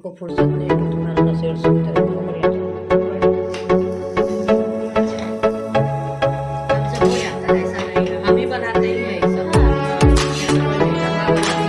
को फुर्सत नहीं कि तुम्हारा नशेड़ सुनते रहो बढ़िया हमसे हो जाता है, ऐसा नहीं है, हम ही बनाते ही हैं ये सब। ऐसा कोई नहीं है, माँ बनाती है,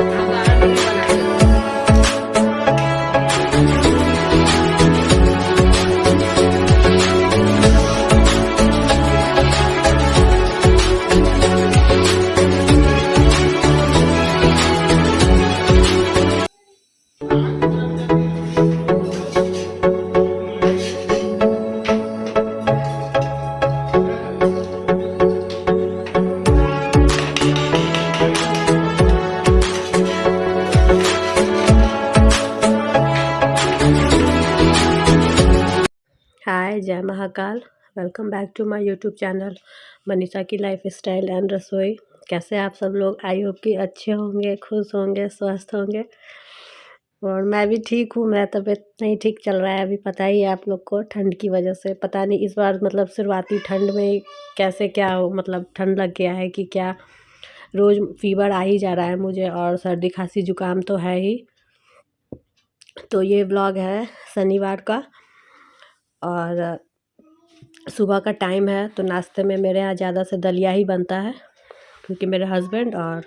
हम बाहर नहीं बनाते। हाय, जय Mahakal. Welcome back to my YouTube channel Manisha की लाइफ स्टाइल एंड रसोई। कैसे आप सब लोग? आई होप कि अच्छे होंगे, खुश होंगे, स्वस्थ होंगे। और मैं भी ठीक हूँ। मेरा तबीयत नहीं ठीक चल रहा है अभी, पता ही है आप लोग को, ठंड की वजह से। पता नहीं इस बार मतलब शुरुआती ठंड में कैसे क्या हो, मतलब ठंड लग गया है कि क्या। रोज़ फीवर आ ही जा रहा है मुझे, और सर्दी खांसी जुकाम तो है ही। तो ये व्लॉग है शनिवार का, और सुबह का टाइम है। तो नाश्ते में मेरे यहाँ ज़्यादा से दलिया ही बनता है, क्योंकि मेरे हस्बैंड और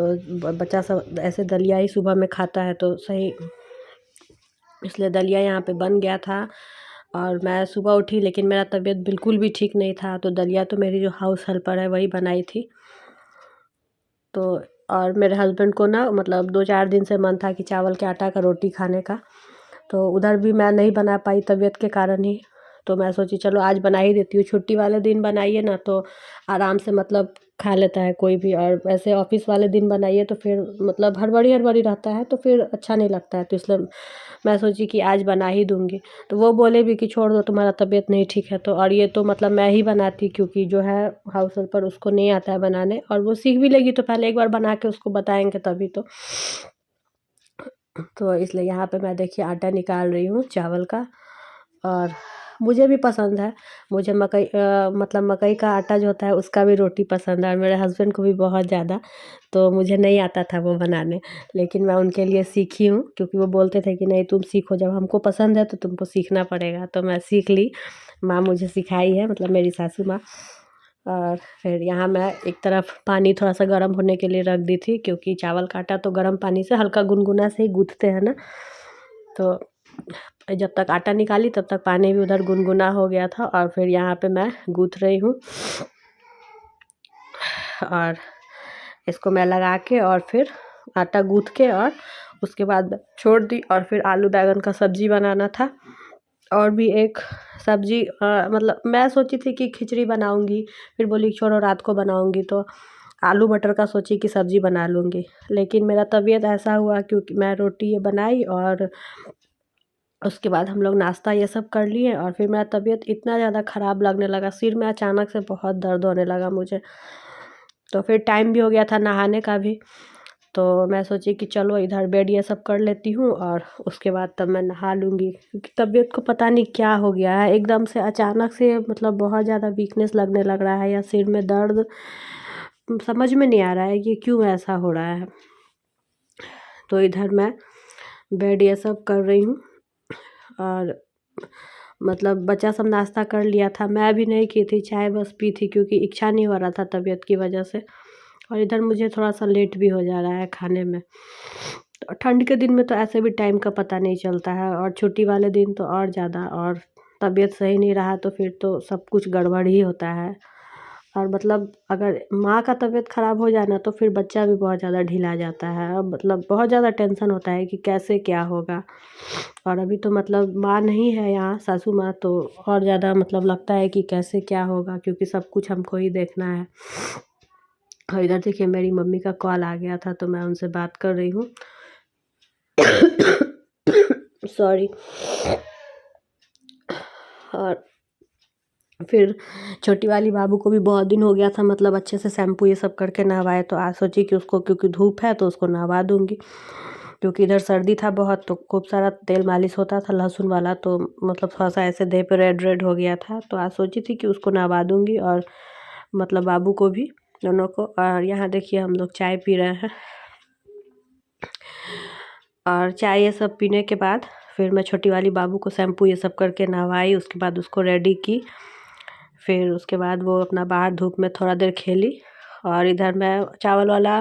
बच्चा सब ऐसे दलिया ही सुबह में खाता है, तो सही इसलिए दलिया यहाँ पे बन गया था। और मैं सुबह उठी, लेकिन मेरा तबीयत बिल्कुल भी ठीक नहीं था, तो दलिया तो मेरी जो हाउस हेल्पर है वही बनाई थी। तो और मेरे हस्बैंड को ना मतलब 2-4 दिन से मन था कि चावल के आटा का रोटी खाने का, तो उधर भी मैं नहीं बना पाई तबीयत के कारण ही। तो मैं सोची चलो आज बना ही देती हूँ, छुट्टी वाले दिन बनाइए ना तो आराम से मतलब खा लेता है कोई भी, और ऐसे ऑफिस वाले दिन बनाइए तो फिर मतलब हड़बड़ी हड़बड़ी रहता है, तो फिर अच्छा नहीं लगता है। तो इसलिए मैं सोची कि आज बना ही दूँगी। तो वो बोले भी कि छोड़ दो, तुम्हारा तबीयत नहीं ठीक है तो। और ये तो मतलब मैं ही बनाती, क्योंकि जो है हाउस हेल्पर उसको नहीं आता है बनाने, और वो सीख भी लेगी तो पहले एक बार बना के उसको बताएंगे तभी तो इसलिए यहाँ पे मैं देखिए आटा निकाल रही हूँ चावल का। और मुझे भी पसंद है, मुझे मकई मतलब मकई का आटा जो होता है उसका भी रोटी पसंद है, और मेरे हस्बैंड को भी बहुत ज़्यादा। तो मुझे नहीं आता था वो बनाने, लेकिन मैं उनके लिए सीखी हूँ, क्योंकि वो बोलते थे कि नहीं तुम सीखो, जब हमको पसंद है तो तुमको सीखना पड़ेगा। तो मैं सीख ली, माँ मुझे सिखाई है, मतलब मेरी सासू माँ। और फिर यहाँ मैं एक तरफ पानी थोड़ा सा गर्म होने के लिए रख दी थी, क्योंकि चावल का आटा तो गर्म पानी से हल्का गुनगुना से ही गूँथते हैं ना। तो जब तक आटा निकाली तब तक पानी भी उधर गुनगुना हो गया था, और फिर यहाँ पे मैं गूँथ रही हूँ। और इसको मैं लगा के और फिर आटा गूँथ के और उसके बाद छोड़ दी। और फिर आलू बैंगन का सब्ज़ी बनाना था, और भी एक सब्ज़ी मतलब मैं सोची थी कि खिचड़ी बनाऊंगी, फिर बोली छोड़ो रात को बनाऊंगी, तो आलू मटर का सोची कि सब्ज़ी बना लूँगी। लेकिन मेरा तबीयत ऐसा हुआ, क्योंकि मैं रोटी ये बनाई और उसके बाद हम लोग नाश्ता ये सब कर लिए, और फिर मेरा तबीयत इतना ज़्यादा ख़राब लगने लगा, सिर में अचानक से बहुत दर्द होने लगा मुझे। तो फिर टाइम भी हो गया था नहाने का भी, तो मैं सोची कि चलो इधर बेड ये सब कर लेती हूँ, और उसके बाद तब मैं नहा लूँगी। क्योंकि तबीयत को पता नहीं क्या हो गया है, एकदम से अचानक से मतलब बहुत ज़्यादा वीकनेस लगने लग रहा है, या सिर में दर्द, समझ में नहीं आ रहा है कि क्यों ऐसा हो रहा है। तो इधर मैं बेड ये सब कर रही हूँ, और मतलब बच्चा सब नाश्ता कर लिया था, मैं भी नहीं की थी, चाय बस पी थी, क्योंकि इच्छा नहीं हो रहा था तबीयत की वजह से। और इधर मुझे थोड़ा सा लेट भी हो जा रहा है खाने में। तो ठंड के दिन में तो ऐसे भी टाइम का पता नहीं चलता है, और छुट्टी वाले दिन तो और ज़्यादा। और तबीयत सही नहीं रहा तो फिर तो सब कुछ गड़बड़ ही होता है। और मतलब अगर माँ का तबीयत ख़राब हो जाए ना तो फिर बच्चा भी बहुत ज़्यादा ढीला जाता है, और मतलब बहुत ज़्यादा टेंशन होता है कि कैसे क्या होगा। और अभी तो मतलब माँ नहीं है यहाँ, सासू माँ, तो और ज़्यादा मतलब लगता है कि कैसे क्या होगा, क्योंकि सब कुछ हमको ही देखना है। और इधर देखिए मेरी मम्मी का कॉल आ गया था, तो मैं उनसे बात कर रही हूँ। सॉरी। और फिर छोटी वाली बाबू को भी बहुत दिन हो गया था, मतलब अच्छे से शैम्पू ये सब करके नहवाए, तो आज सोची कि उसको, क्योंकि धूप है तो उसको नहवा दूँगी। क्योंकि इधर सर्दी था बहुत, तो खूब सारा तेल मालिश होता था लहसुन वाला, तो मतलब थोड़ा सा ऐसे देह पे रेड रेड हो गया था। तो आज सोची थी कि उसको नहवा दूँगी, और मतलब बाबू को भी, दोनों को। और यहाँ देखिए हम लोग चाय पी रहे हैं। और चाय ये सब पीने के बाद फिर मैं छोटी वाली बाबू को शैम्पू ये सब करके नहवाई, उसके बाद उसको रेडी की। फिर उसके बाद वो अपना बाहर धूप में थोड़ा देर खेली। और इधर मैं चावल वाला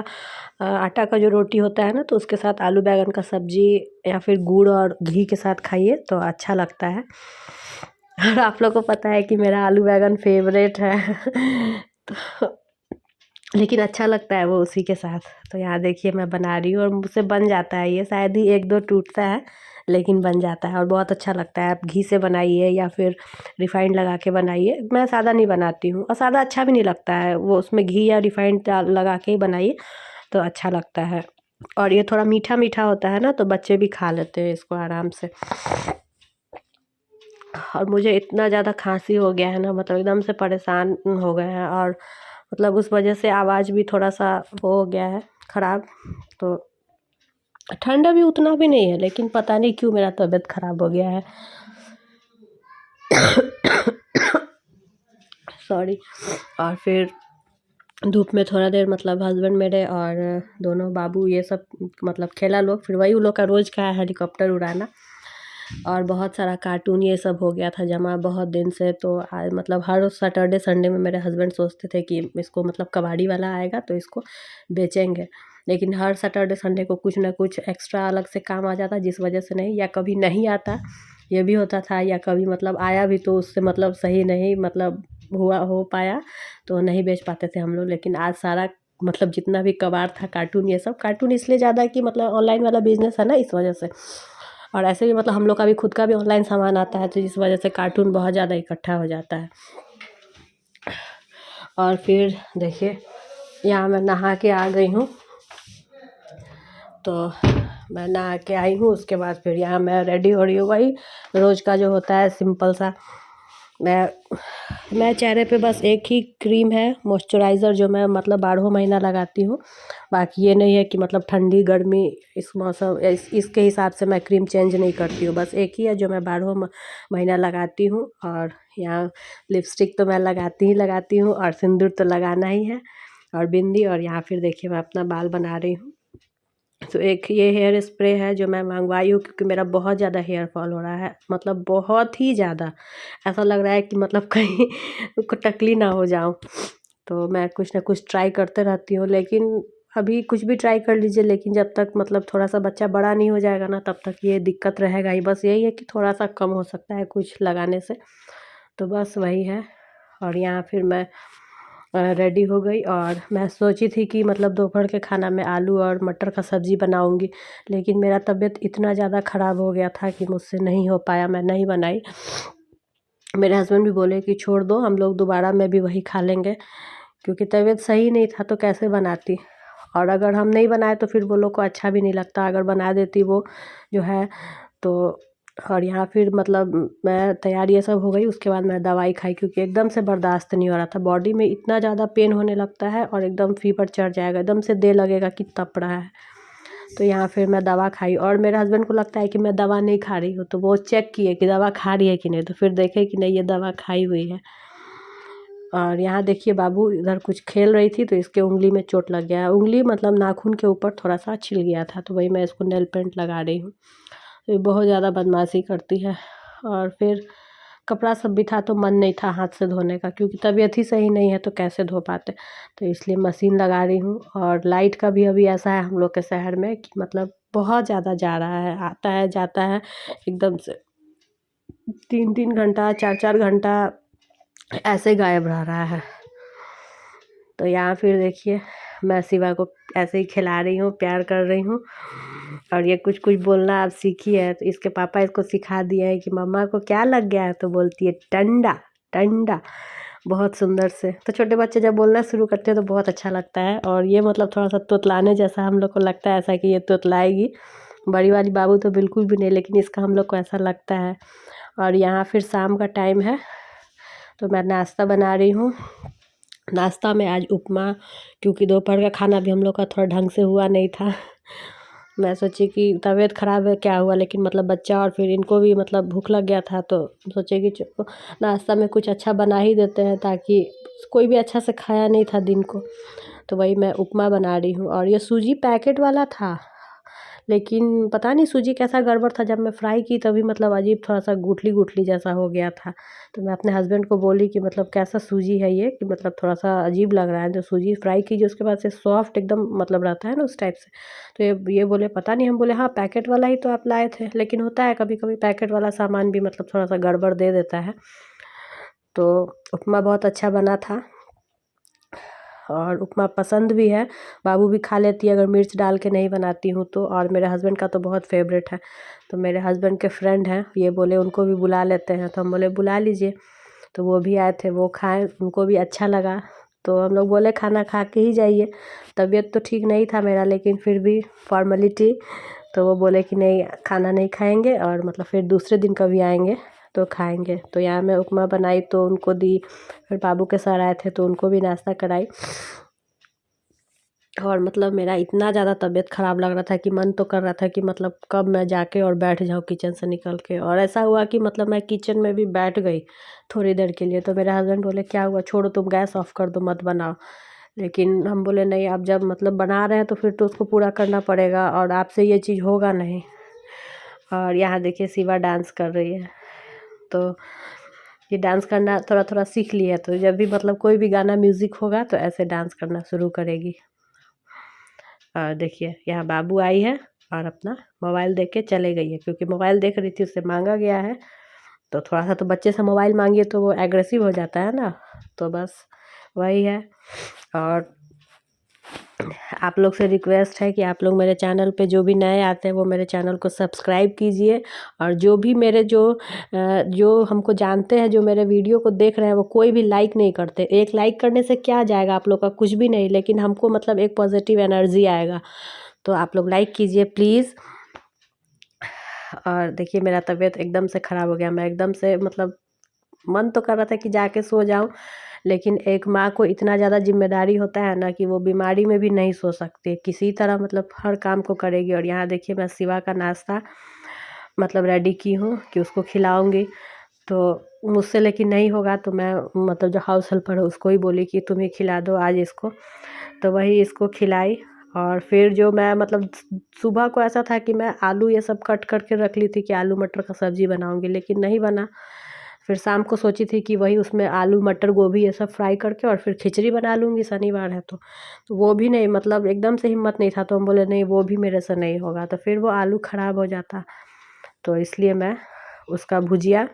आटा का जो रोटी होता है ना, तो उसके साथ आलू बैंगन का सब्जी या फिर गुड़ और घी के साथ खाइए तो अच्छा लगता है। और आप लोग को पता है कि मेरा आलू बैंगन फेवरेट है तो लेकिन अच्छा लगता है वो उसी के साथ। तो यहाँ देखिए मैं बना रही हूँ और मुझसे बन जाता है, ये शायद ही एक दो टूटता है लेकिन बन जाता है और बहुत अच्छा लगता है। आप घी से बनाइए या फिर रिफाइंड लगा के बनाइए, मैं सादा नहीं बनाती हूँ और सादा अच्छा भी नहीं लगता है, वो उसमें घी या रिफाइंड लगा के ही बनाइए तो अच्छा लगता है। और ये थोड़ा मीठा मीठा होता है ना, तो बच्चे भी खा लेते हैं इसको आराम से। और मुझे इतना ज़्यादा खांसी हो गया है ना, मतलब एकदम से परेशान हो गए हैं और मतलब उस वजह से आवाज़ भी थोड़ा सा वो हो गया है ख़राब। तो ठंडा भी उतना भी नहीं है, लेकिन पता नहीं क्यों मेरा तबीयत ख़राब हो गया है सॉरी। और फिर धूप में थोड़ा देर मतलब हस्बैंड मेरे और दोनों बाबू ये सब मतलब खेला लोग, फिर वही उन लोग का रोज़ का है हेलीकॉप्टर उड़ाना। और बहुत सारा कार्टून ये सब हो गया था जमा बहुत दिन से। तो आज मतलब हर सैटरडे संडे में मेरे हस्बैंड सोचते थे कि इसको मतलब कबाड़ी वाला आएगा तो इसको बेचेंगे, लेकिन हर सैटरडे संडे को कुछ ना कुछ एक्स्ट्रा अलग से काम आ जाता, जिस वजह से नहीं, या कभी नहीं आता ये भी होता था, या कभी मतलब आया भी तो उससे मतलब सही नहीं मतलब हो पाया तो नहीं बेच पाते थे हम लोग। लेकिन आज सारा मतलब जितना भी कबाड़ था कार्टून, ये सब कार्टून इसलिए ज़्यादा कि मतलब ऑनलाइन वाला बिजनेस है ना, इस वजह से। और ऐसे भी मतलब हम लोग का भी खुद का भी ऑनलाइन सामान आता है, तो इस वजह से कार्टून बहुत ज़्यादा इकट्ठा हो जाता है। और फिर देखिए यहाँ मैं नहा के आ गई हूँ, तो मैं नहा के आई हूँ, उसके बाद फिर यहाँ मैं रेडी हो रही हूँ, वही रोज़ का जो होता है सिंपल सा। मैं चेहरे पे बस एक ही क्रीम है मॉइस्चराइज़र, जो मैं मतलब 12 महीना लगाती हूँ। बाकी ये नहीं है कि मतलब ठंडी गर्मी इस मौसम इसके हिसाब से मैं क्रीम चेंज नहीं करती हूँ, बस एक ही है जो मैं 12 महीना लगाती हूँ। और यहाँ लिपस्टिक तो मैं लगाती हूँ और सिंदूर तो लगाना ही है, और बिंदी। और यहाँ फिर देखिए मैं अपना बाल बना रही हूँ। तो एक ये हेयर स्प्रे है जो मैं मंगवाई हूँ, क्योंकि मेरा बहुत ज़्यादा हेयर फॉल हो रहा है, मतलब बहुत ही ज़्यादा। ऐसा लग रहा है कि मतलब कहीं टकली ना हो जाऊँ। तो मैं कुछ ना कुछ ट्राई करते रहती हूँ, लेकिन अभी कुछ भी ट्राई कर लीजिए, लेकिन जब तक मतलब थोड़ा सा बच्चा बड़ा नहीं हो जाएगा ना, तब तक ये दिक्कत रहेगा ही। बस यही है कि थोड़ा सा कम हो सकता है कुछ लगाने से, तो बस वही है। और यहाँ फिर मैं रेडी हो गई, और मैं सोची थी कि मतलब दोपहर के खाना में आलू और मटर का सब्ज़ी बनाऊंगी, लेकिन मेरा तबीयत इतना ज़्यादा ख़राब हो गया था कि मुझसे नहीं हो पाया, मैं नहीं बनाई। मेरे हस्बैंड भी बोले कि छोड़ दो, हम लोग दोबारा में भी वही खा लेंगे, क्योंकि तबीयत सही नहीं था तो कैसे बनाती। और अगर हम नहीं बनाए तो फिर वो लोग को अच्छा भी नहीं लगता, अगर बना देती वो जो है तो। और यहाँ फिर मतलब मैं तैयारी ये सब हो गई, उसके बाद मैं दवाई खाई, क्योंकि एकदम से बर्दाश्त नहीं हो रहा था, बॉडी में इतना ज़्यादा पेन होने लगता है और एकदम फीवर चढ़ जाएगा, एकदम से देर लगेगा कि तप रहा है। तो यहाँ फिर मैं दवा खाई, और मेरे हस्बैंड को लगता है कि मैं दवा नहीं खा रही हूँ, तो वो चेक किए कि दवा खा रही है कि नहीं, तो फिर देखे कि नहीं, ये दवा खाई हुई है। और यहाँ देखिए बाबू इधर कुछ खेल रही थी तो इसके उंगली में चोट लग गया, उंगली मतलब नाखून के ऊपर थोड़ा सा छिल गया था, तो वही मैं इसको नेल पेंट लगा रही हूँ। तो ये बहुत ज़्यादा बदमाशी करती है। और फिर कपड़ा सब भी था तो मन नहीं था हाथ से धोने का, क्योंकि तबीयत ही सही नहीं है तो कैसे धो पाते, तो इसलिए मशीन लगा रही हूँ। और लाइट का भी अभी ऐसा है हम लोग के शहर में कि मतलब बहुत ज़्यादा जा रहा है, आता है जाता है एकदम से, 3-3 घंटा 4-4 घंटा ऐसे गायब रह रहा है। तो यहाँ फिर देखिए मैं शिवा को ऐसे ही खिला रही हूँ, प्यार कर रही हूँ। और ये कुछ कुछ बोलना अब सीखी है, तो इसके पापा इसको सिखा दिया है कि मम्मा को क्या लग गया है, तो बोलती है टंडा टंडा, बहुत सुंदर से। तो छोटे बच्चे जब बोलना शुरू करते हैं तो बहुत अच्छा लगता है। और ये मतलब थोड़ा सा तोतलाने जैसा हम लोग को लगता है, ऐसा कि ये तोतलाएगी। बड़ी वाली बाबू तो बिल्कुल भी नहीं, लेकिन इसका हम लोग को ऐसा लगता है। और यहाँ फिर शाम का टाइम है, तो मैं नाश्ता बना रही हूँ। नाश्ता में आज उपमा, क्योंकि दोपहर का खाना भी हम लोग का थोड़ा ढंग से हुआ नहीं था। मैं सोची कि तबीयत ख़राब है क्या हुआ, लेकिन मतलब बच्चा और फिर इनको भी मतलब भूख लग गया था, तो सोचे कि नाश्ता में कुछ अच्छा बना ही देते हैं, ताकि कोई भी अच्छा से खाया नहीं था दिन को। तो वही मैं उपमा बना रही हूँ, और ये सूजी पैकेट वाला था, लेकिन पता नहीं सूजी कैसा गड़बड़ था, जब मैं फ्राई की तभी मतलब अजीब थोड़ा सा गुठली गुठली जैसा हो गया था। तो मैं अपने हस्बैंड को बोली कि मतलब कैसा सूजी है ये, कि मतलब थोड़ा सा अजीब लग रहा है। जो सूजी फ्राई कीजिए उसके बाद से सॉफ्ट एकदम मतलब रहता है ना उस टाइप से। तो ये बोले पता नहीं। हम बोले हाँ पैकेट वाला ही तो आप लाए थे, लेकिन होता है कभी कभी पैकेट वाला सामान भी मतलब थोड़ा सा गड़बड़ दे देता है। तो उपमा बहुत अच्छा बना था और उपमा पसंद भी है, बाबू भी खा लेती है अगर मिर्च डाल के नहीं बनाती हूँ तो। और मेरे हस्बैंड का तो बहुत फेवरेट है। तो मेरे हस्बैंड के फ्रेंड हैं, ये बोले उनको भी बुला लेते हैं, तो हम बोले बुला लीजिए। तो वो भी आए थे, वो खाए, उनको भी अच्छा लगा। तो हम लोग बोले खाना खा के ही जाइए। तबीयत तो ठीक नहीं था मेरा, लेकिन फिर भी फॉर्मेलिटी। तो वो बोले कि नहीं खाना नहीं खाएंगे और मतलब फिर दूसरे दिन कभी आएंगे तो खाएंगे। तो यहाँ मैं उपमा बनाई तो उनको दी, फिर बाबू के सर आए थे तो उनको भी नाश्ता कराई। और मतलब मेरा इतना ज़्यादा तबीयत ख़राब लग रहा था कि मन तो कर रहा था कि मतलब कब मैं जाके और बैठ जाऊँ किचन से निकल के। और ऐसा हुआ कि मतलब मैं किचन में भी बैठ गई थोड़ी देर के लिए। तो मेरे हस्बैंड बोले क्या हुआ, छोड़ो तुम गैस ऑफ कर दो, मत बनाओ। लेकिन हम बोले नहीं, आप जब मतलब बना रहे हैं तो फिर तो उसको पूरा करना पड़ेगा और आपसे ये चीज़ होगा नहीं। और यहाँ देखिए शिवा डांस कर रही है। तो ये डांस करना थोड़ा थोड़ा सीख ली है, तो जब भी मतलब कोई भी गाना म्यूज़िक होगा तो ऐसे डांस करना शुरू करेगी। और देखिए यहाँ बाबू आई है और अपना मोबाइल देख के चले गई है, क्योंकि मोबाइल देख रही थी, उससे मांगा गया है। तो थोड़ा सा तो बच्चे से मोबाइल मांगिए तो वो एग्रेसिव हो जाता है ना। तो बस वही है। और आप लोग से रिक्वेस्ट है कि आप लोग मेरे चैनल पे जो भी नए आते हैं वो मेरे चैनल को सब्सक्राइब कीजिए। और जो भी मेरे जो हमको जानते हैं, जो मेरे वीडियो को देख रहे हैं, वो कोई भी लाइक नहीं करते। एक लाइक करने से क्या जाएगा आप लोग का, कुछ भी नहीं, लेकिन हमको मतलब एक पॉजिटिव एनर्जी आएगा। तो आप लोग लाइक कीजिए प्लीज़। और देखिए मेरा तबीयत एकदम से ख़राब हो गया, मैं एकदम से मतलब मन तो कर रहा था कि जाके सो जाऊं, लेकिन एक माँ को इतना ज़्यादा जिम्मेदारी होता है ना कि वो बीमारी में भी नहीं सो सकती, किसी तरह मतलब हर काम को करेगी। और यहाँ देखिए मैं शिवा का नाश्ता मतलब रेडी की हूँ कि उसको खिलाऊंगी। तो मुझसे लेकिन नहीं होगा, तो मैं मतलब जो हाउस हेल्पर है उसको ही बोली कि तुम ही खिला दो आज इसको। तो वही इसको खिलाई। और फिर जो मैं मतलब सुबह को ऐसा था कि मैं आलू ये सब कट करके रख ली थी कि आलू मटर का सब्ज़ी बनाऊंगी, लेकिन नहीं बना। फिर शाम को सोची थी कि वही उसमें आलू मटर गोभी ये सब फ्राई करके और फिर खिचड़ी बना लूँगी, शनिवार है तो वो भी नहीं, मतलब एकदम से हिम्मत नहीं था। तो हम बोले नहीं वो भी मेरे से नहीं होगा, तो फिर वो आलू ख़राब हो जाता। तो इसलिए मैं उसका भुजिया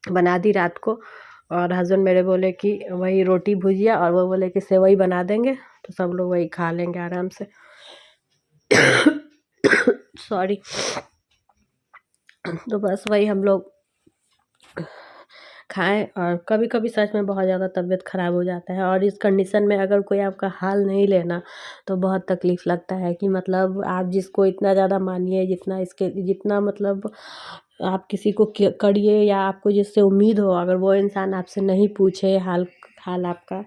बना दी रात को। और हस्बैंड मेरे बोले कि वही रोटी भुजिया, और वो बोले कि सेवई बना देंगे तो सब लोग वही खा लेंगे आराम से। सॉरी। तो बस वही हम लोग खाएं। और कभी कभी सच में बहुत ज़्यादा तबीयत ख़राब हो जाता है, और इस कंडीशन में अगर कोई आपका हाल नहीं लेना तो बहुत तकलीफ़ लगता है कि मतलब आप जिसको इतना ज़्यादा मानिए, जितना मतलब आप किसी को करिए या आपको जिससे उम्मीद हो, अगर वो इंसान आपसे नहीं पूछे हाल हाल आपका,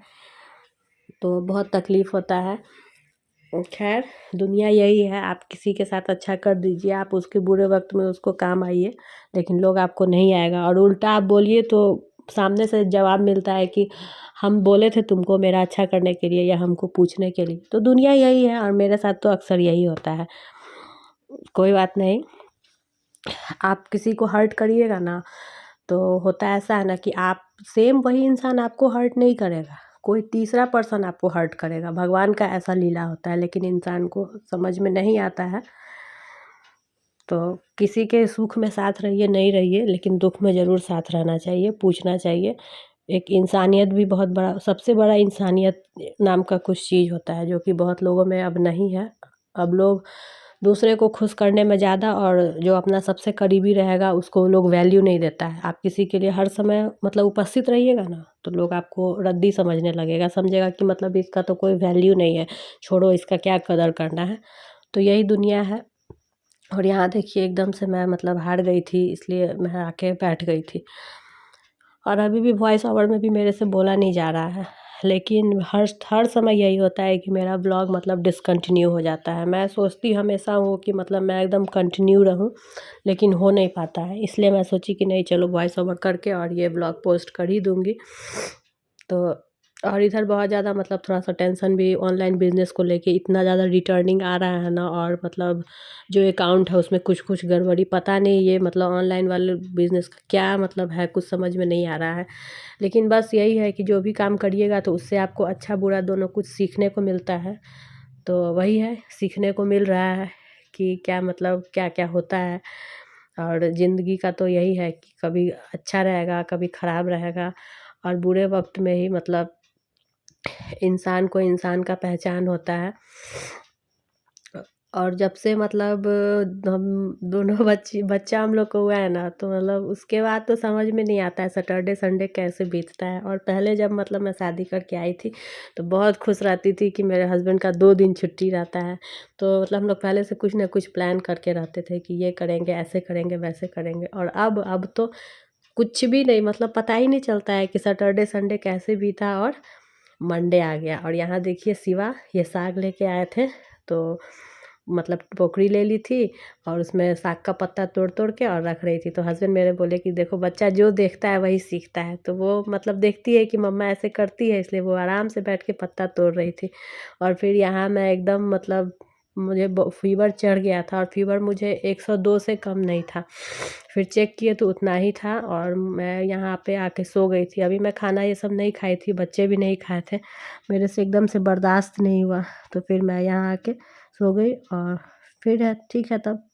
तो बहुत तकलीफ़ होता है। खैर दुनिया यही है, आप किसी के साथ अच्छा कर दीजिए, आप उसके बुरे वक्त में उसको काम आइए, लेकिन लोग आपको नहीं आएगा। और उल्टा आप बोलिए तो सामने से जवाब मिलता है कि हम बोले थे तुमको मेरा अच्छा करने के लिए या हमको पूछने के लिए। तो दुनिया यही है, और मेरे साथ तो अक्सर यही होता है। कोई बात नहीं, आप किसी को हर्ट करिएगा ना तो होता ऐसा है ना कि आप सेम वही इंसान आपको हर्ट नहीं करेगा, कोई तीसरा पर्सन आपको हर्ट करेगा। भगवान का ऐसा लीला होता है, लेकिन इंसान को समझ में नहीं आता है। तो किसी के सुख में साथ रहिए नहीं रहिए, लेकिन दुख में ज़रूर साथ रहना चाहिए, पूछना चाहिए। एक इंसानियत भी बहुत बड़ा, सबसे बड़ा इंसानियत नाम का कुछ चीज़ होता है, जो कि बहुत लोगों में अब नहीं है। अब लोग दूसरे को खुश करने में ज़्यादा, और जो अपना सबसे करीबी रहेगा उसको लोग वैल्यू नहीं देता है। आप किसी के लिए हर समय मतलब उपस्थित रहिएगा ना तो लोग आपको रद्दी समझने लगेगा, समझेगा कि मतलब इसका तो कोई वैल्यू नहीं है, छोड़ो इसका क्या कदर करना है। तो यही दुनिया है। और यहाँ देखिए एकदम से मैं मतलब हार गई थी, इसलिए मैं आके बैठ गई थी। और अभी भी वॉइस ओवर में भी मेरे से बोला नहीं जा रहा है, लेकिन हर समय यही होता है कि मेरा ब्लॉग मतलब डिसकंटिन्यू हो जाता है। मैं सोचती हमेशा हूँ कि मतलब मैं एकदम कंटिन्यू रहूँ, लेकिन हो नहीं पाता है। इसलिए मैं सोची कि नहीं चलो वॉइस ओवर करके और ये ब्लॉग पोस्ट कर ही दूँगी। तो और इधर बहुत ज़्यादा मतलब थोड़ा-सा टेंशन भी ऑनलाइन बिज़नेस को लेके, इतना ज़्यादा रिटर्निंग आ रहा है ना, और मतलब जो अकाउंट है उसमें कुछ-कुछ गड़बड़ी, पता नहीं ये मतलब ऑनलाइन वाले बिज़नेस का क्या मतलब है, कुछ समझ में नहीं आ रहा है। लेकिन बस यही है कि जो भी काम करिएगा तो उससे आपको अच्छा-बुरा दोनों कुछ सीखने को मिलता है। तो वही है, सीखने को मिल रहा है कि क्या मतलब क्या-क्या होता है। और ज़िंदगी का तो यही है कि कभी अच्छा रहेगा, कभी ख़राब रहेगा, और बुरे वक़्त में ही मतलब इंसान को इंसान का पहचान होता है। और जब से मतलब हम दोनों बच्चा हम लोग को हुआ है ना, तो मतलब उसके बाद तो समझ में नहीं आता है सैटरडे संडे कैसे बीतता है। और पहले जब मतलब मैं शादी करके आई थी, तो बहुत खुश रहती थी कि मेरे हस्बैंड का 2 दिन छुट्टी रहता है। तो मतलब हम लोग पहले से कुछ ना कुछ प्लान करके रहते थे कि ये करेंगे, ऐसे करेंगे, वैसे करेंगे। और अब तो कुछ भी नहीं, मतलब पता ही नहीं चलता है कि सैटरडे संडे कैसे बीता और मंडे आ गया। और यहाँ देखिए शिवा ये साग लेके आए थे, तो मतलब टोकरी ले ली थी और उसमें साग का पत्ता तोड़-तोड़ के और रख रही थी। तो हस्बैंड मेरे बोले कि देखो बच्चा जो देखता है वही सीखता है। तो वो मतलब देखती है कि मम्मा ऐसे करती है, इसलिए वो आराम से बैठ के पत्ता तोड़ रही थी। और फिर यहाँ मैं एकदम मतलब मुझे फ़ीवर चढ़ गया था, और फ़ीवर मुझे 102 से कम नहीं था। फिर चेक किए तो उतना ही था, और मैं यहाँ पे आके सो गई थी। अभी मैं खाना ये सब नहीं खाई थी, बच्चे भी नहीं खाए थे। मेरे से एकदम से बर्दाश्त नहीं हुआ, तो फिर मैं यहाँ आके सो गई। और फिर है ठीक है तब।